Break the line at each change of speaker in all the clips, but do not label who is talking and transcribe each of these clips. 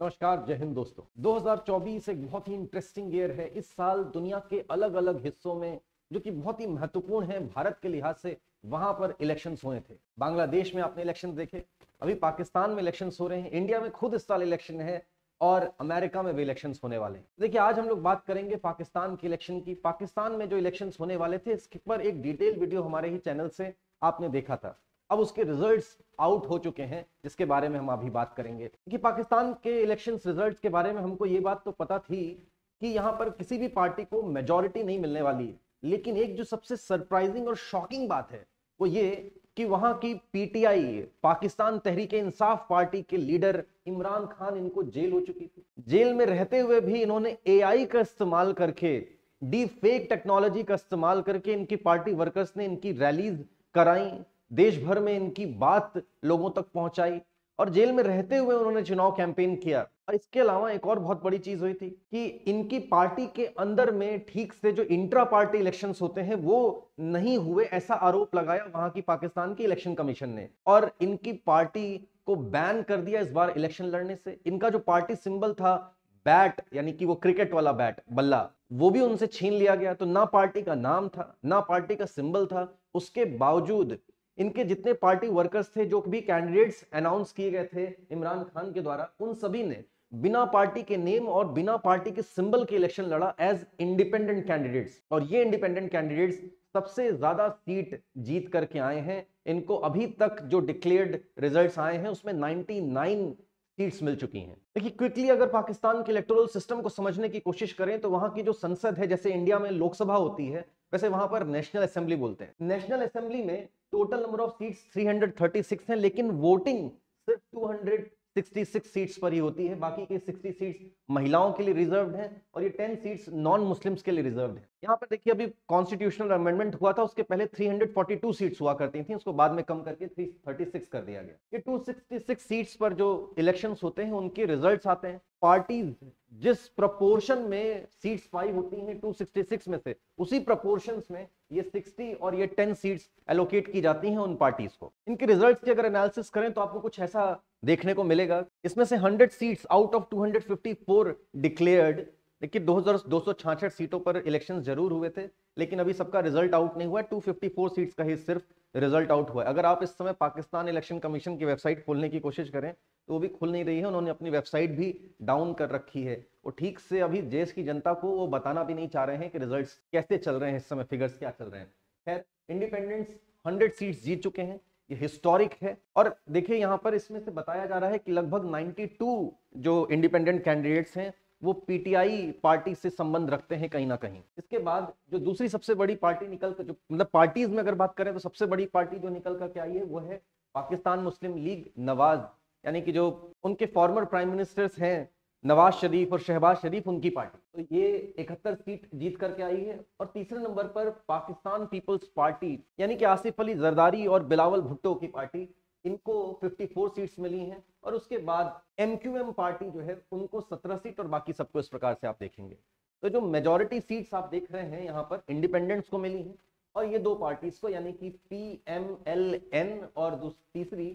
नमस्कार, जय हिंद दोस्तों। 2024 एक बहुत ही इंटरेस्टिंग ईयर है। इस साल दुनिया के अलग अलग हिस्सों में, जो कि बहुत ही महत्वपूर्ण है भारत के लिहाज से, वहां पर इलेक्शंस हुए थे। बांग्लादेश में आपने इलेक्शन देखे, अभी पाकिस्तान में इलेक्शंस हो रहे हैं, इंडिया में खुद इस साल इलेक्शन है और अमेरिका में भी इलेक्शंस होने वाले हैं। देखिए, आज हम लोग बात करेंगे पाकिस्तान के इलेक्शन की। पाकिस्तान में जो इलेक्शंस होने वाले थे, इसके पर एक डिटेल वीडियो हमारे ही चैनल से आपने देखा था। अब उसके रिजल्ट्स आउट हो चुके हैं, जिसके बारे में हम अभी बात करेंगे। कि पाकिस्तान के इलेक्शंस रिजल्ट्स के बारे में हमको ये बात तो पता थी कि यहाँ पर किसी भी पार्टी को मेजॉरिटी नहीं मिलने वाली है, लेकिन एक जो सबसे सरप्राइजिंग और शॉकिंग बात है वो ये कि वहां की पीटीआई, पाकिस्तान तहरीक इंसाफ पार्टी के लीडर इमरान खान, इनको जेल हो चुकी थी। जेल में रहते हुए भी इन्होंने एआई का इस्तेमाल करके, डीप फेक टेक्नोलॉजी का इस्तेमाल करके इनकी पार्टी वर्कर्स ने इनकी रैलीज कराई, देश भर में इनकी बात लोगों तक पहुंचाई और जेल में रहते हुए उन्होंने चुनाव कैंपेन किया। और इसके अलावा एक और बहुत बड़ी चीज हुई थी कि इनकी पार्टी के अंदर में ठीक से जो इंट्रा पार्टी इलेक्शंस होते हैं वो नहीं हुए, ऐसा आरोप लगाया वहां की पाकिस्तान की इलेक्शन कमीशन ने, और इनकी पार्टी को बैन कर दिया इस बार इलेक्शन लड़ने से। इनका जो पार्टी सिंबल था बैट, यानी कि वो क्रिकेट वाला बैट, बल्ला, वो भी उनसे छीन लिया गया। तो ना पार्टी का नाम था, ना पार्टी का सिंबल था। उसके बावजूद इनके जितने पार्टी वर्कर्स थे, जो भी कैंडिडेट्स अनाउंस किए गए थे इमरान खान के द्वारा, उन सभी ने बिना पार्टी के नेम और बिना पार्टी के सिंबल के इलेक्शन लड़ा एज इंडिपेंडेंट कैंडिडेट्स। और ये इंडिपेंडेंट कैंडिडेट्स सबसे ज्यादा सीट जीत करके आए हैं। इनको अभी तक जो डिक्लेयर्ड रिजल्ट्स आए हैं उसमें 99 सीट्स मिल चुकी हैं। देखिए, क्विकली अगर पाकिस्तान के इलेक्टोरल सिस्टम को समझने की कोशिश करें तो वहां की जो संसद है, जैसे इंडिया में लोकसभा होती है, वैसे वहां पर नेशनल असेंबली बोलते हैं। नेशनल असेंबली में टोटल नंबर ऑफ सीट्स 336 हैं, लेकिन वोटिंग सिर्फ 266 सीट्स पर ही होती है। बाकी के 60 सीट्स महिलाओं के लिए रिजर्व्ड हैं और ये 10 सीट्स नॉन मुस्लिम्स के लिए रिजर्व्ड है। यहाँ पर देखिए, अभी कॉन्स्टिट्यूशनल अमेंडमेंट हुआ था, उसके पहले 342 सीट्स हुआ करती थी, उसको बाद में कम करके 336 कर दिया गया। ये 266 सीट्स पर जो इलेक्शंस होते हैं उनके रिजल्ट्स आते हैं। पार्टीज जिस प्रपोर्शन में सीट्स पाई होती हैं 266 में से, उसी प्रपोर्शंस में ये 60 और ये 10 सीट्स एलोकेट की जाती हैं उन पार्टीज को। इनके रिजल्ट्स की अगर एनालिसिस करें तो आपको कुछ ऐसा देखने को मिलेगा। इसमें से 100 सीट्स आउट ऑफ 254 डिक्लेयर्ड। देखिए, 2266 सीटों पर इलेक्शंस जरूर हुए थे, लेकिन अभी सबका रिजल्ट आउट नहीं हुआ है। 254 सीट्स का ही सिर्फ रिजल्ट आउट हुआ है। अगर आप इस समय पाकिस्तान इलेक्शन कमीशन की वेबसाइट खोलने की कोशिश करें तो वो भी खुल नहीं रही है। उन्होंने अपनी वेबसाइट भी डाउन कर रखी है। वो ठीक से अभी देश की जनता को वो बताना भी नहीं चाह रहे हैं कि रिजल्ट्स कैसे चल रहे हैं, इस समय फिगर्स क्या चल रहे हैं। खैर, इंडिपेंडेंट्स 100 सीट्स जीत चुके हैं, ये हिस्टोरिक है। और देखिए, यहाँ पर इसमें से बताया जा रहा है कि लगभग 92 जो इंडिपेंडेंट कैंडिडेट्स हैं वो पीटीआई पार्टी से संबंध रखते हैं कहीं ना कहीं। इसके बाद जो दूसरी सबसे बड़ी पार्टी निकल कर, जो मतलब पार्टीज में अगर बात करें तो सबसे बड़ी पार्टी जो निकल कर के आई है वो है पाकिस्तान मुस्लिम लीग नवाज, यानी कि जो उनके फॉर्मर प्राइम मिनिस्टर्स हैं नवाज शरीफ और शहबाज शरीफ, उनकी पार्टी। तो ये 71 सीट जीत करके आई है। और तीसरे नंबर पर पाकिस्तान पीपल्स पार्टी, यानी कि आसिफ अली जरदारी और बिलावल भुट्टो की पार्टी, इनको 54 सीट्स मिली हैं। और उसके बाद एमक्यूएम पार्टी जो है उनको 17 सीट, और बाकी सबको इस प्रकार से आप देखेंगे। तो जो मेजॉरिटी सीट्स आप देख रहे हैं यहाँ पर इंडिपेंडेंट्स को मिली हैं, और ये दो पार्टीज को, यानी कि पीएमएलएन और तीसरी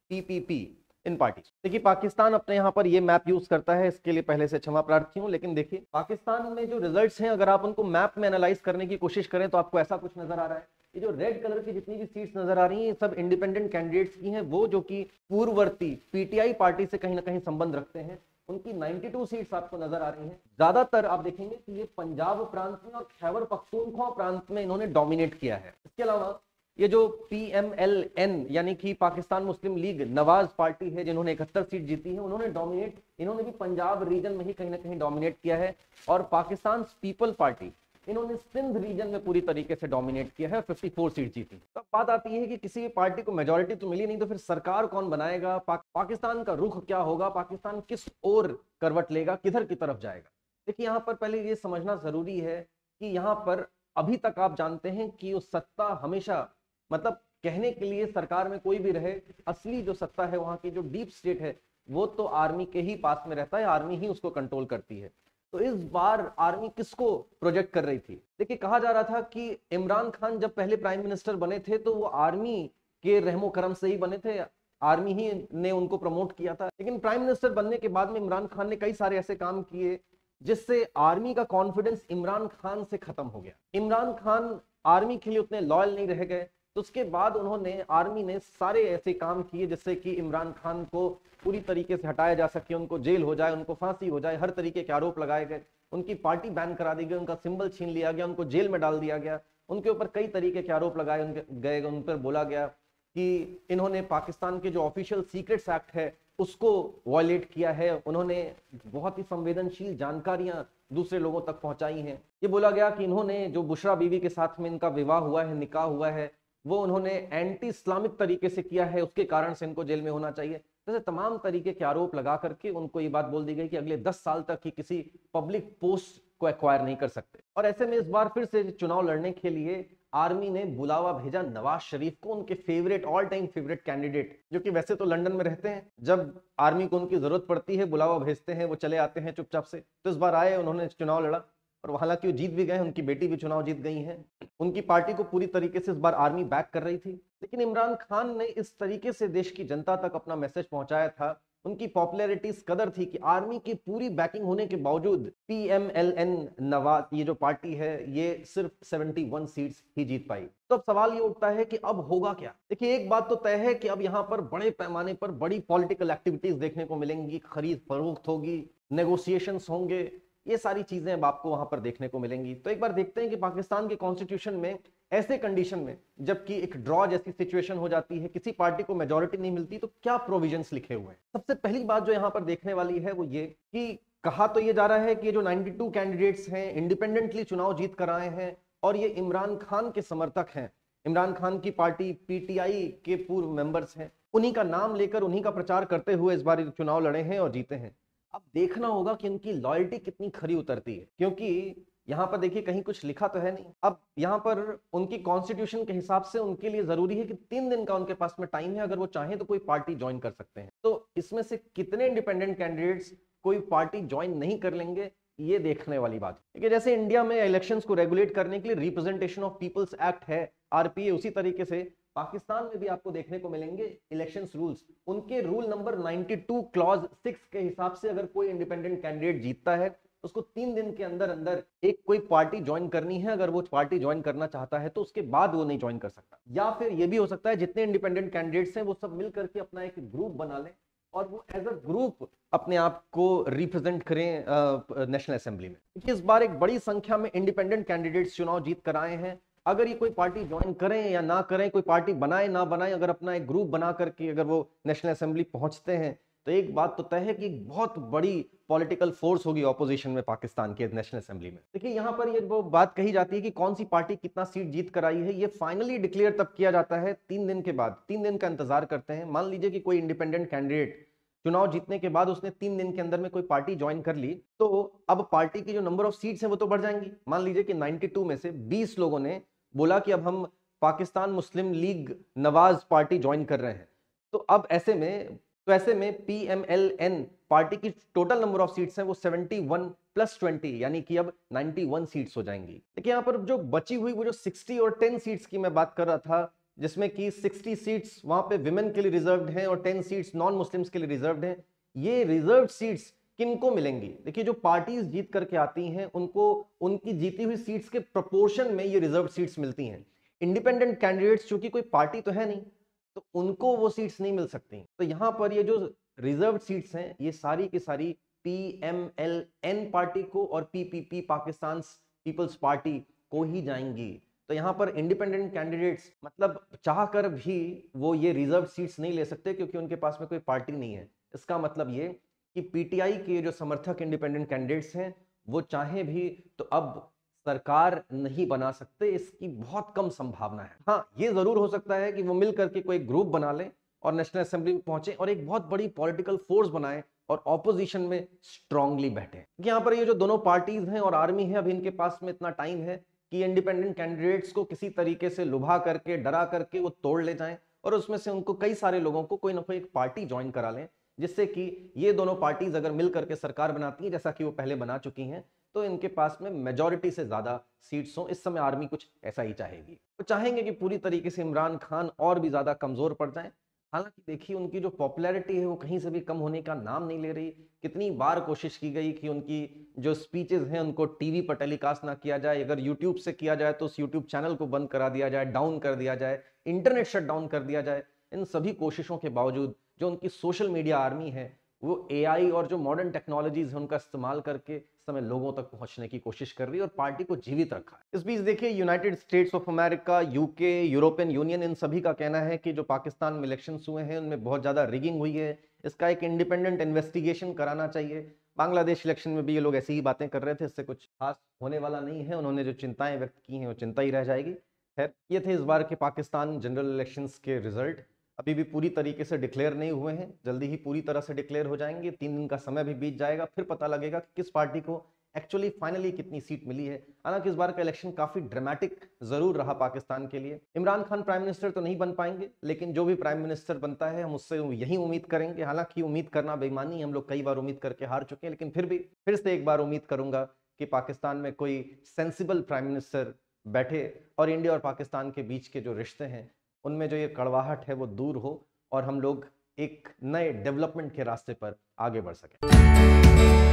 पीपीपी, इन पार्टी। देखिए, पाकिस्तान अपने यहाँ पर ये मैप यूज करता है, इसके लिए पहले से क्षमा प्रार्थी हूँ। लेकिन देखिए, पाकिस्तान में जो रिजल्ट्स हैं, अगर आप उनको मैप में एनालाइज करने की कोशिश करें तो आपको ऐसा कुछ नजर आ रहा है। ये जो रेड कलर की जितनी भी सीट्स नजर आ रही हैं, ये सब इंडिपेंडेंट कैंडिडेट्स की हैं, वो जो कि पूर्ववर्ती पीटीआई पार्टी से कहीं ना कहीं संबंध रखते हैं। उनकी 92 सीट्स आपको नजर आ रही हैं। ज्यादातर आप देखेंगे कि ये पंजाब प्रांत में और खैबर पख्तूनख्वा प्रांत में इन्होंने डोमिनेट किया है। इसके अलावा ये जो पीएमएलएन, यानी कि पाकिस्तान मुस्लिम लीग नवाज पार्टी है, जिन्होंने 71 सीट जीती है, उन्होंने डोमिनेट, इन्होंने भी पंजाब रीजन में ही कहीं ना कहीं डोमिनेट किया है। और पाकिस्तान पीपल पार्टी, इन्होंने सिंध रीजन में पूरी तरीके से डोमिनेट किया है, 54 सीट जीती। तो बात आती है कि किसी भी पार्टी को मेजॉरिटी तो मिली नहीं, तो फिर सरकार कौन बनाएगा, पाकिस्तान का रुख क्या होगा, पाकिस्तान किस ओर करवट लेगा, किधर की तरफ जाएगा। देखिए, यहाँ पर पहले ये समझना जरूरी है कि यहाँ पर अभी तक आप जानते हैं कि वो सत्ता हमेशा, मतलब कहने के लिए सरकार में कोई भी रहे, असली जो सत्ता है वहां की जो डीप स्टेट है वो तो आर्मी के ही पास में रहता है, आर्मी ही उसको कंट्रोल करती है। तो इस बार आर्मी किसको प्रोजेक्ट कर रही थी? देखिए, कहा जा रहा था कि इमरान खान जब पहले प्राइम मिनिस्टर बने थे तो वो आर्मी के रहमो करम से ही बने थे। आर्मी ही ने उनको प्रमोट किया था। लेकिन प्राइम मिनिस्टर बनने के बाद में इमरान खान ने कई सारे ऐसे काम किए जिससे आर्मी का कॉन्फिडेंस इमरान खान से खत्म हो गया। इमरान खान आर्मी के लिए उतने लॉयल नहीं रह गए, तो उसके बाद उन्होंने आर्मी ने सारे ऐसे काम किए जिससे कि इमरान खान को पूरी तरीके से हटाया जा सके, उनको जेल हो जाए, उनको फांसी हो जाए, हर तरीके के आरोप लगाए गए, उनकी पार्टी बैन करा दी गई, उनका सिंबल छीन लिया गया, उनको जेल में डाल दिया गया, उनके ऊपर कई तरीके के आरोप लगाए गए, उन पर बोला गया कि इन्होंने पाकिस्तान के जो ऑफिशियल सीक्रेट्स एक्ट है उसको वायलेट किया है, उन्होंने बहुत ही संवेदनशील जानकारियां दूसरे लोगों तक पहुंचाई हैं। ये बोला गया कि इन्होंने जो बुशरा बीवी के साथ में इनका विवाह हुआ है, निकाह हुआ है, वो उन्होंने एंटी इस्लामिक तरीके से किया है, उसके कारण से इनको जेल में होना चाहिए। जैसे तमाम तरीके के आरोप लगा करके उनको ये बात बोल दी गई कि अगले 10 साल तक ही किसी पब्लिक पोस्ट को एक्वायर नहीं कर सकते। और ऐसे में इस बार फिर से चुनाव लड़ने के लिए आर्मी ने बुलावा भेजा नवाज शरीफ को, उनके favourite, all time favourite candidate, जो कि वैसे तो लंदन में रहते हैं, जब आर्मी को उनकी जरूरत पड़ती है बुलावा भेजते हैं, वो चले आते हैं चुपचाप से। तो इस बार आए, उन्होंने चुनाव लड़ा और हालांकि वो जीत भी गए, उनकी बेटी भी चुनाव जीत गई है। उनकी पार्टी को पूरी तरीके से इस बार आर्मी बैक कर रही थी, लेकिन इमरान खान ने इस तरीके से देश की जनता तक अपना मैसेज पहुंचाया था, उनकी पॉपुलैरिटी इस कदर थी कि आर्मी की पूरी बैकिंग होने के बावजूद PMLN नवाज, ये जो पार्टी है, ये सिर्फ 71 सीट्स ही जीत पाई। तो अब सवाल ये उठता है कि अब होगा क्या। देखिए, एक बात तो तय है कि अब यहाँ पर बड़े पैमाने पर बड़ी पॉलिटिकल एक्टिविटीज देखने को मिलेंगी, खरीद फरोख्त होगी, नेगोशिएशंस होंगे, ये सारी चीजें अब आपको वहां पर देखने को मिलेंगी। तो एक बार देखते हैं कि पाकिस्तान के कॉन्स्टिट्यूशन में ऐसे कंडीशन में जबकि एक ड्रॉ जैसी सिचुएशन हो जाती है, किसी पार्टी को मेजॉरिटी नहीं मिलती, तो क्या प्रोविजंस लिखे हुए हैं। सबसे पहली बात जो यहां पर देखने वाली है वो ये कि कहा तो ये जा रहा है कि ये जो 92 कैंडिडेट्स हैं इंडिपेंडेंटली चुनाव जीत कर आए हैं और ये इमरान खान के समर्थक हैं, इमरान खान की पार्टी PTI के पूर्व मेंबर्स हैं, उन्हीं का नाम लेकर उन्हीं का प्रचार करते हुए इस बार चुनाव लड़े हैं और जीते हैं। अब देखना होगा कि उनकी लॉयल्टी कितनी खरी उतरती है, क्योंकि यहां पर देखिए कहीं कुछ लिखा तो है नहीं। अब यहां पर उनकी कॉन्स्टिट्यूशन के हिसाब से उनके लिए जरूरी है कि 3 दिन का उनके पास में टाइम है, अगर वो चाहें तो कोई पार्टी ज्वाइन कर सकते हैं। तो इसमें से कितने इंडिपेंडेंट कैंडिडेट्स कोई पार्टी ज्वाइन नहीं कर लेंगे, ये देखने वाली बात है। कि जैसे इंडिया में इलेक्शंस को रेगुलेट करने के लिए रिप्रेजेंटेशन ऑफ पीपल्स एक्ट है, RPA, उसी तरीके से पाकिस्तान में भी आपको देखने को मिलेंगे इलेक्शंस रूल्स। उनके रूल नंबर 92 क्लॉज 6 के हिसाब से अगर कोई इंडिपेंडेंट कैंडिडेट जीतता है उसको 3 दिन के अंदर अंदर एक कोई पार्टी ज्वाइन करनी है। अगर वो पार्टी ज्वाइन करना चाहता है तो उसके बाद वो नहीं ज्वाइन कर सकता। या फिर ये भी हो सकता है जितने इंडिपेंडेंट कैंडिडेट्स हैं वो सब मिल करके अपना एक ग्रुप बना लें और वो एज अ ग्रुप अपने आप को रिप्रेजेंट करें नेशनल असेंबली में। इस बार एक बड़ी संख्या में इंडिपेंडेंट कैंडिडेट्स चुनाव जीत कर आए हैं। अगर ये कोई पार्टी ज्वाइन करें या ना करें, कोई पार्टी बनाए ना बनाए, अगर अपना एक ग्रुप बना करके अगर वो नेशनल असेंबली पहुंचते हैं तो एक बात तो तय है कि बहुत बड़ी पॉलिटिकल फोर्स होगी ऑपोजिशन में पाकिस्तान के नेशनल असेंबली में। देखिए, यहाँ पर ये वो बात कही जाती है कि कौन सी पार्टी कितना सीट जीत कर आई है, ये फाइनली डिक्लेयर तब किया जाता है 3 दिन के बाद। 3 दिन का इंतजार करते हैं। मान लीजिए कि कोई इंडिपेंडेंट कैंडिडेट चुनाव जीतने के बाद उसने 3 दिन के अंदर में कोई पार्टी ज्वाइन कर ली, तो अब पार्टी की जो नंबर ऑफ सीट्स है वो तो बढ़ जाएंगी। मान लीजिए कि 92 में से 20 लोगों ने बोला कि अब हम पाकिस्तान मुस्लिम लीग नवाज पार्टी ज्वाइन कर रहे हैं, तो अब ऐसे में PMLN पार्टी की टोटल नंबर ऑफ सीट्स हैं वो 71 + 20 यानी कि अब 91 सीट्स हो जाएंगी। देखिए, यहाँ पर जो बची हुई वो जो 60 और 10 सीट्स की मैं बात कर रहा था, जिसमें कि 60 सीट्स वहां पे विमेन के लिए रिजर्व्ड हैं और 10 सीट्स नॉन मुस्लिम्स के लिए रिजर्व्ड हैं। ये रिजर्व्ड सीट्स किनको मिलेंगी? देखिए, जो पार्टीज जीत करके आती हैं उनको उनकी जीती हुई सीट्स के प्रोपोर्शन में ये रिजर्व सीट्स मिलती हैं। इंडिपेंडेंट कैंडिडेट्स, चूंकि कोई पार्टी तो है नहीं, तो उनको वो सीट्स नहीं मिल सकती। तो यहां पर ये जो रिजर्व सीट्स हैं ये सारी की सारी PMLN पार्टी को और PPP पाकिस्तान पीपल्स पार्टी को ही जाएंगी। तो यहाँ पर इंडिपेंडेंट कैंडिडेट्स मतलब चाहकर भी वो ये रिजर्व सीट्स नहीं ले सकते, क्योंकि उनके पास में कोई पार्टी नहीं है। इसका मतलब ये कि PTI के जो समर्थक इंडिपेंडेंट कैंडिडेट्स हैं वो चाहे भी तो अब सरकार नहीं बना सकते, इसकी बहुत कम संभावना है। हाँ, ये जरूर हो सकता है कि वो मिल करके कोई ग्रुप बना ले और नेशनल असेंबली में पहुंचे और एक बहुत बड़ी पॉलिटिकल फोर्स बनाए और ऑपोजिशन में स्ट्रांगली बैठे। यहाँ पर ये जो दोनों पार्टीज हैं और आर्मी है, अब इनके पास में इतना टाइम है कि इंडिपेंडेंट कैंडिडेट्स को किसी तरीके से लुभा करके, डरा करके वो तोड़ ले जाएं और उसमें से उनको कई सारे लोगों को कोई ना कोई एक पार्टी ज्वाइन करा लें, जिससे कि ये दोनों पार्टीज अगर मिल करके सरकार बनाती हैं, जैसा कि वो पहले बना चुकी हैं, तो इनके पास में मेजॉरिटी से ज्यादा सीट्स हों। इस समय आर्मी कुछ ऐसा ही चाहेगी, वो चाहेंगे कि पूरी तरीके से इमरान खान और भी ज्यादा कमजोर पड़ जाएं, हालांकि देखिए उनकी जो पॉपुलैरिटी है वो कहीं से भी कम होने का नाम नहीं ले रही। कितनी बार कोशिश की गई कि उनकी जो स्पीचेस हैं उनको टीवी पर टेलीकास्ट ना किया जाए, अगर यूट्यूब से किया जाए तो उस यूट्यूब चैनल को बंद करा दिया जाए, डाउन कर दिया जाए, इंटरनेट शट डाउन कर दिया जाए। इन सभी कोशिशों के बावजूद जो उनकी सोशल मीडिया आर्मी है वो एआई और जो मॉडर्न टेक्नोलॉजीज है उनका इस्तेमाल करके इस समय लोगों तक पहुंचने की कोशिश कर रही है और पार्टी को जीवित रखा है। इस बीच देखिए United States of America, UK, European Union, इन सभी का कहना है कि जो पाकिस्तान में इलेक्शंस हुए हैं उनमें बहुत ज्यादा रिगिंग हुई है, इसका एक इंडिपेंडेंट इन्वेस्टिगेशन कराना चाहिए। बांग्लादेश इलेक्शन में भी ये लोग ऐसी ही बातें कर रहे थे, इससे कुछ खास होने वाला नहीं है। उन्होंने जो चिंताएं व्यक्त की हैं वो चिंता ही रह जाएगी। खैर, ये थे इस बार के पाकिस्तान जनरल इलेक्शंस के रिजल्ट। अभी भी पूरी तरीके से डिक्लेयर नहीं हुए हैं, जल्दी ही पूरी तरह से डिक्लेयर हो जाएंगे। 3 दिन का समय भी बीत जाएगा, फिर पता लगेगा कि किस पार्टी को एक्चुअली फाइनली कितनी सीट मिली है। हालांकि इस बार का इलेक्शन काफी ड्रामेटिक जरूर रहा पाकिस्तान के लिए। इमरान खान प्राइम मिनिस्टर तो नहीं बन पाएंगे, लेकिन जो भी प्राइम मिनिस्टर बनता है हम उससे यही उम्मीद करेंगे। हालांकि उम्मीद करना बेईमानी, हम लोग कई बार उम्मीद करके हार चुके हैं, लेकिन फिर भी फिर से एक बार उम्मीद करूंगा कि पाकिस्तान में कोई सेंसिबल प्राइम मिनिस्टर बैठे और इंडिया और पाकिस्तान के बीच के जो रिश्ते हैं उनमें जो ये कड़वाहट है वो दूर हो और हम लोग एक नए डेवलपमेंट के रास्ते पर आगे बढ़ सकें।